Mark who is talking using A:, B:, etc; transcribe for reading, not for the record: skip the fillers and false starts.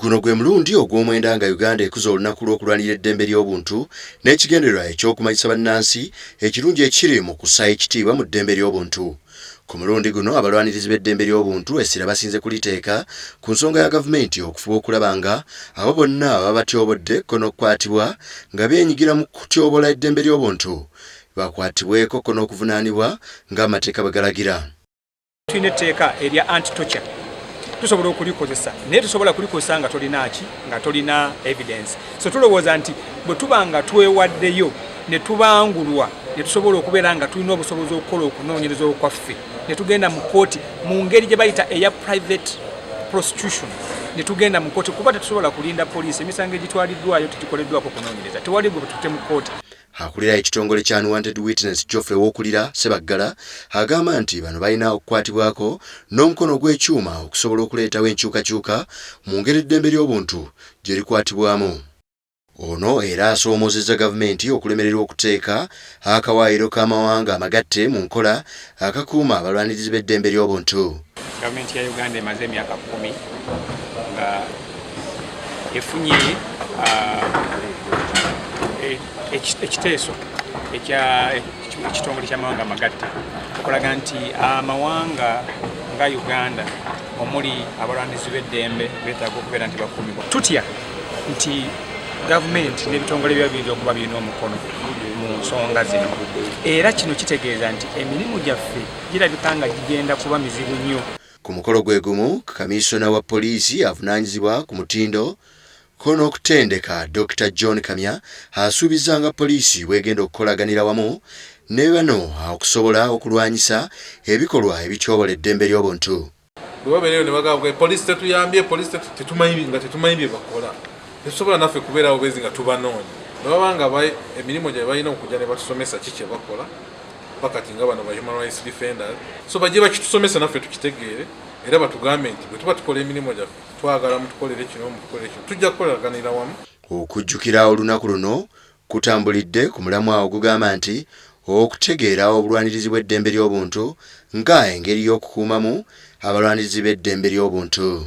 A: Guno gwe mulundi ogw'omwenda nga Uganda ekuza olunakku lw'okulwanirira eddembe ly'obuntu n'ekigendererwa eky'okumanyisa bannansi ekirungi ekiri mu kussa ekitiibwa mu ddembe ly'obuntu. Ku mulundi guno abalwanirizi b'eddembe ly'obuntu essira basinze kuliteeka ku nsonga ya gavumenti okufuba okulaba nga abo bonna ababa batyobodde ko n'okukwatibwa nga beenyigira mu kutyobola eddembe ly'obuntu bakwatibweko ko n'okuvunaanibwa ng'amateeka bwe galagira.
B: Tulina etteeka erya anti-torture. Tusobola okulikozesa naye tusobola kulikozesa nga tolina evidence. So tulowooza nti bwe tuba nga twewaddeyo ne tubangulwa ne tusobola okubeera nga tulina obusobozi okukola okunoonyereza okwaffe ne tugenda mu kkooti mu ngeri gye bayita eya private prosecution ne tugenda mu kkooti kuba tetusobola kulinda poliisi emisango egitwaliddwayo tegikoleddwako kunoonyereza tewali bwe tutte mu kkooti.
A: Akulira ekitongole kya Unwanted witness lw'okulwanirira Sebaggala agamba nti bano balina okukwatibwako n'omukono gw'ekyuma okusobola okuleetawo enkyukakyuka mu ngeri eddembe ly'obuntu gye likwatibwamu. Ono era asoomozezza gavumenti okulemererwa okuteeka akawaayiro k'amawanga amagatte mu nkola akakuuma abalwanirizi b'eddembe ly'obuntu.
B: Gavumenti ya Uganda emaze emyaka 10 nga efunye ekiteeso ekitongole ky'amawanga amagatte okulaga nti amawanga nga Uganda omuli abalwanirizi b'eddembe beetaaga okubeera nti bakuumibwa. Tutya nti gavumenti n'ebitongole bya biyinza okuba birina omukono mu nsonga zino era kino kitegeeza nti emirimu gyaffe girabika nga gigenda kuba mizibu nnyo.
A: Ku mukolo gwe gumu kamisona wa poliisi avunaanyizibwa ku mutindo ko n'okutendeka Dr. John Kamya asuubizza nga poliisi bw'egenda okukolaganira wamu ne bano okusobola okulwanyisa ebikolwa ebityobola eddembe ly'obuntu.
C: Lwabeereyo ne bagamba poliisi tetuyambye, poliisi tetumanyi bye bakola. Tetusobola naffe kubeerawo bwezi nga tubanoonya. Baba nga emirimu gye balina okujja ne batusomesa ki kye bakola bakati nga bano ba human rights defenders. So bajje bakitusomesa naffe tukitegeere era batugambe nti bwe tuba tukola emirimu gyaffe twagala mutukolere kino mutukolere kino tujja kukolaganira wamu.
A: Okujjukira olunaku luno kutambulidde ku mulamwa ogugamba nti okutegeera obulwanirizi bw'eddembe ly'obuntu nga engeri y'okukuumamu abalwanirizi b'eddembe ly'obuntu.